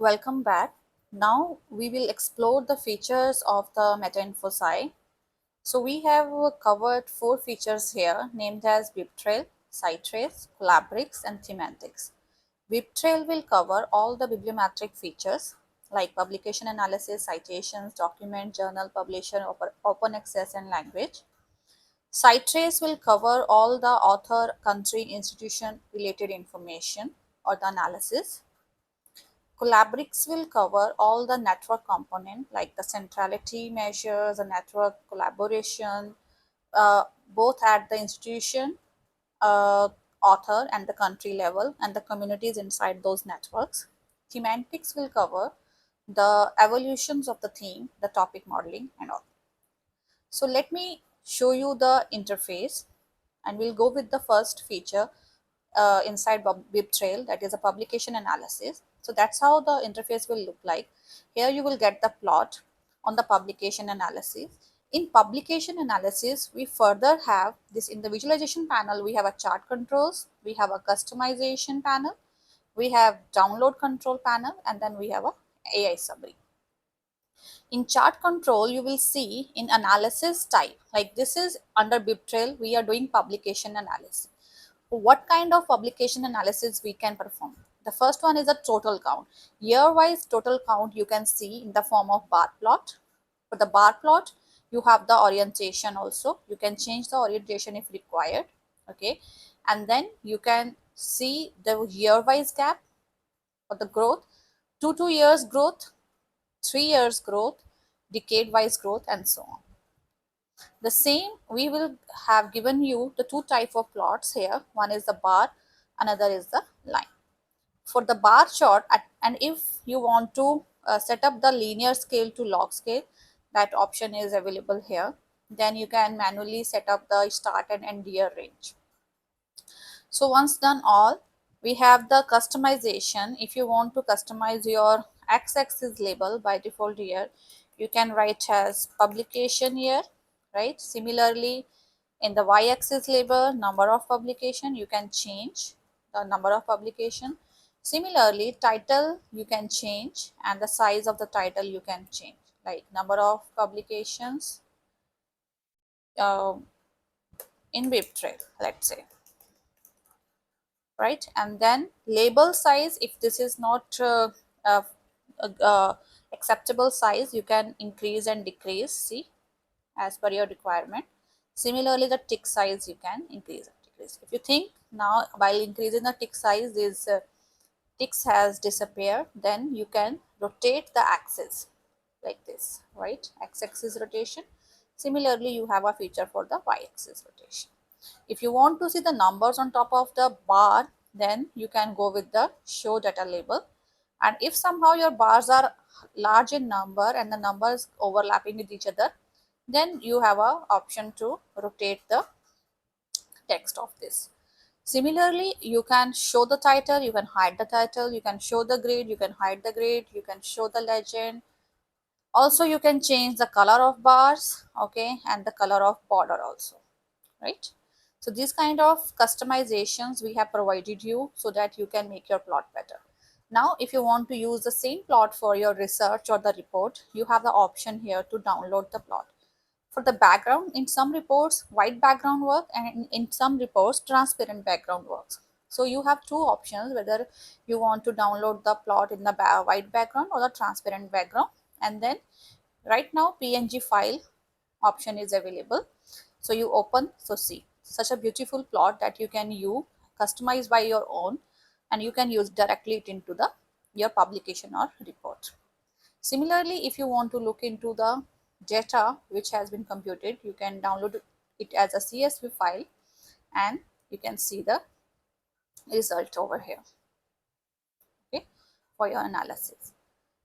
Welcome back. Now we will explore the features of the meta-info site. So we have covered four features here named as BibTrail, SiteTrace, Collabrix, and Thematics. BibTrail will cover all the bibliometric features like publication analysis, citations, document, journal, publisher, open access, and language. SiteTrace will cover all the author, country, institution related information or the analysis. Collabrix will cover all the network component like the centrality measures, the network collaboration, both at the institution, uh, author, and the country level, and the communities inside those networks. Thematics will cover the evolutions of the theme, the topic modeling, and all. So let me show you the interface, and we'll go with the first feature inside BibTrail, that is a publication analysis. So that's how the interface will look like. Here you will get the plot on the publication analysis. In publication analysis, we further have this in the visualization panel. We have a chart controls, we have a customization panel, we have download control panel, and then we have a AI summary. In chart control, you will see in analysis type, like this is under BibTrail, we are doing publication analysis. What kind of publication analysis we can perform? The first one is a total count. Year-wise total count you can see in the form of bar plot. For the bar plot, you have the orientation also. You can change the orientation if required. Okay. And then you can see the year-wise gap for the growth, 2 years growth, 3 years growth, decade-wise growth, and so on. The same, we will have given you the two type of plots here. One is the bar, another is the line. For the bar chart, and if you want to set up the linear scale to log scale, that option is available here. Then you can manually set up the start and end year range. So once done all, we have the customization. If you want to customize your x-axis label by default here, you can write as publication year, right? Similarly, in the y-axis label, number of publication, you can change the number of publication. Similarly, title you can change, and the size of the title you can change, like number of publications uh, in BibTrail, let's say, right? And then label size, if this is not uh, uh, acceptable size, you can increase and decrease, see, as per your requirement. Similarly, the tick size you can increase and decrease. If you think now while increasing the tick size, this ticks has disappeared, then you can rotate the axis like this, right? X-axis rotation. Similarly, you have a feature for the y-axis rotation. If you want to see the numbers on top of the bar, then you can go with the show data label. And if somehow your bars are large in number and the numbers overlapping with each other, then you have a option to rotate the text of this. Similarly, you can show the title, you can hide the title, you can show the grid, you can hide the grid, you can show the legend. Also, you can change the color of bars, okay, and the color of border also, right? So these kind of customizations we have provided you so that you can make your plot better. Now, if you want to use the same plot for your research or the report, you have the option here to download the plot. For the background, in some reports, white background work, and in some reports, transparent background works. So you have two options, whether you want to download the plot in the white background or the transparent background. And then right now, PNG file option is available. So you open, so see, such a beautiful plot that you can customize by your own, and you can use directly it into the your publication or report. Similarly, if you want to look into the data which has been computed, you can download it as a CSV file, and you can see the result over here, okay, for your analysis.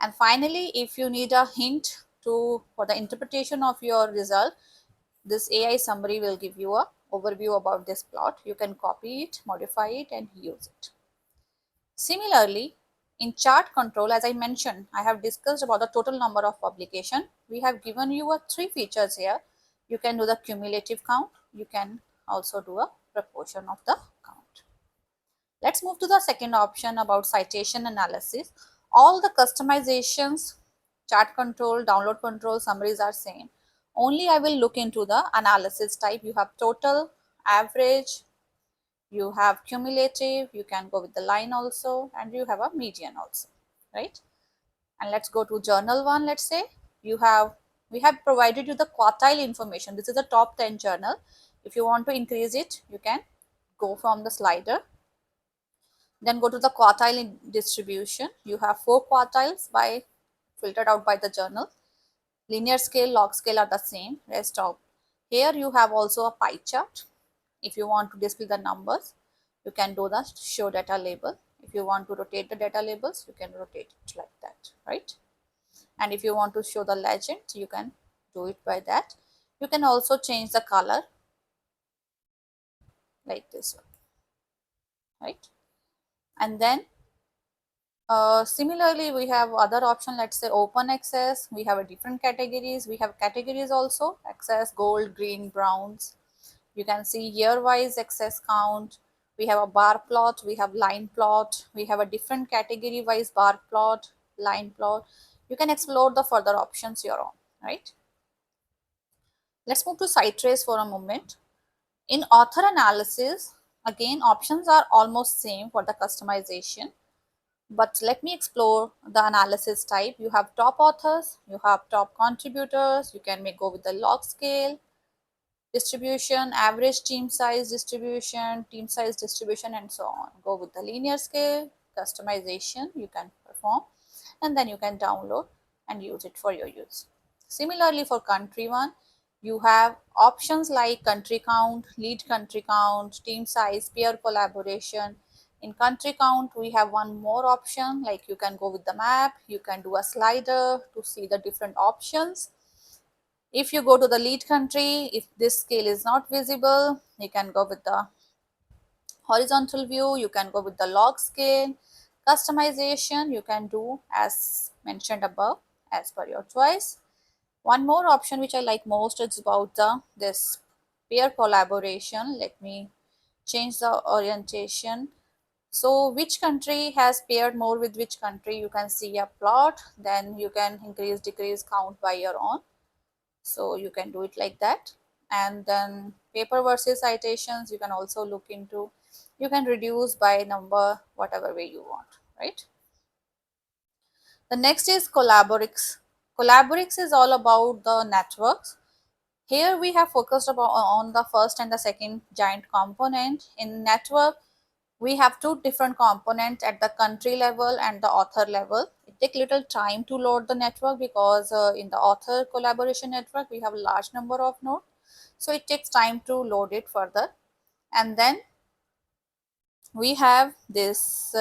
And finally, if you need a hint for the interpretation of your result, this AI summary will give you a overview about this plot. You can copy it, modify it, and use it. Similarly, in chart control, as I mentioned, I have discussed about the total number of publication. We have given you three features here. You can do the cumulative count. You can also do a proportion of the count. Let's move to the second option about citation analysis. All the customizations, chart control, download control, summaries are same. Only I will look into the analysis type. You have total, average, you have cumulative, you can go with the line also, and you have a median also, right? And let's go to journal one. Let's say you have, we have provided you the quartile information. This is the top 10 journal. If you want to increase it, you can go from the slider, then go to the quartile distribution. You have 4 quartiles by filtered out by the journal. Linear scale, log scale are the same. Rest of here you have also a pie chart. If you want to display the numbers, you can do the show data label. If you want to rotate the data labels, you can rotate it like that, right? And if you want to show the legend, you can do it by that. You can also change the color like this one, right? And then similarly, we have other option. Let's say open access. We have a different categories. We have categories also: access, gold, green, browns. You can see year wise access count. We have a bar plot. We have line plot. We have a different category wise bar plot, line plot. You can explore the further options your own, right? Let's move to site trace for a moment. In author analysis, again options are almost same for the customization. But let me explore the analysis type. You have top authors, you have top contributors, you can make go with the log scale, distribution, average team size distribution, and so on. Go with the linear scale, customization you can perform, and then you can download and use it for your use. Similarly, for country one, you have options like country count, lead country count, team size, peer collaboration. In country count, we have one more option, like you can go with the map, you can do a slider to see the different options. If you go to the lead country, if this scale is not visible, you can go with the horizontal view, you can go with the log scale. Customization you can do as mentioned above as per your choice. One more option which I like most is about the this peer collaboration. Let me change the orientation. So which country has paired more with which country, you can see a plot, then you can increase decrease count by your own. So you can do it like that. And then paper versus citations you can also look into. You can reduce by number whatever way you want, right? The next is Collaborix. Collaborix is all about the networks. Here we have focused about on the first and the second giant component. In network, we have two different components at the country level and the author level. It takes little time to load the network because in the author collaboration network, we have a large number of nodes. So it takes time to load it further. And then we have this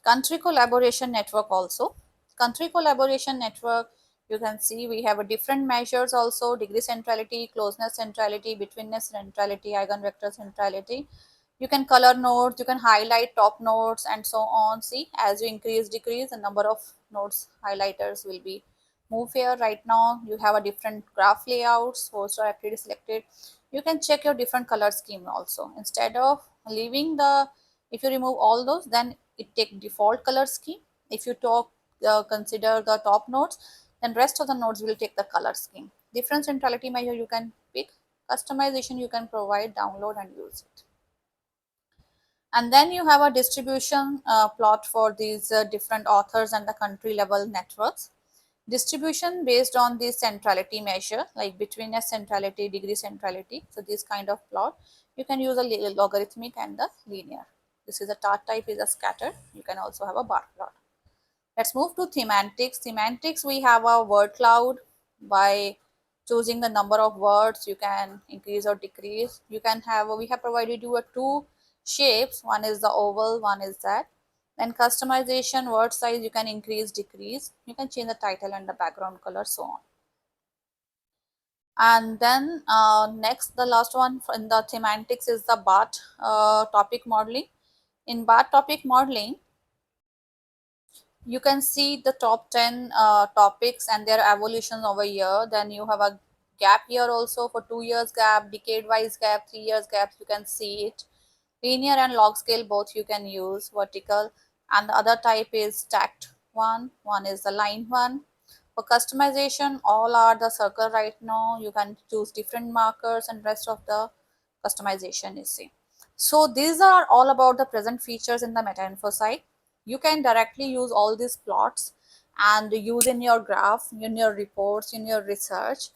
country collaboration network also. Country collaboration network, you can see we have a different measures also: degree centrality, closeness centrality, betweenness centrality, eigenvector centrality. You can color nodes, you can highlight top nodes, and so on. See, as you increase decrease, the number of nodes highlighters will be move here. Right now you have a different graph layouts, posts are actively selected. You can check your different color scheme also. Instead of leaving the, if you remove all those, then it take default color scheme. If you talk consider the top nodes, then rest of the nodes will take the color scheme. Different centrality measure you can pick. Customization you can provide, download and use it. And then you have a distribution plot for these different authors and the country level networks. Distribution based on the centrality measure, like betweenness centrality, degree centrality. So this kind of plot you can use a logarithmic and the linear. This is a chart type is a scatter. You can also have a bar plot. Let's move to semantics. Semantics, we have a word cloud. By choosing the number of words, you can increase or decrease. You can have, we have provided you a two shapes. One is the oval, one is that. Then customization, word size, you can increase, decrease. You can change the title and the background color, so on. And then next, the last one in the semantics is the BART topic modeling. In BART topic modeling, you can see the top 10 topics and their evolution over year. Then you have a gap year also for 2 years gap, decade wise gap, 3 years gaps, you can see it. Linear and log scale both you can use, vertical, and the other type is stacked one is the line one. For customization, all are the circle right now. You can choose different markers and rest of the customization is same. So these are all about the present features in the meta info site. You can directly use all these plots and use in your graph, in your reports, in your research.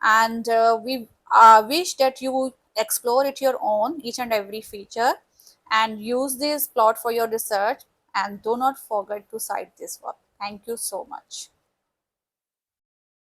And we wish that you explore it your own, each and every feature, and use this plot for your research. And do not forget to cite this work. Thank you so much.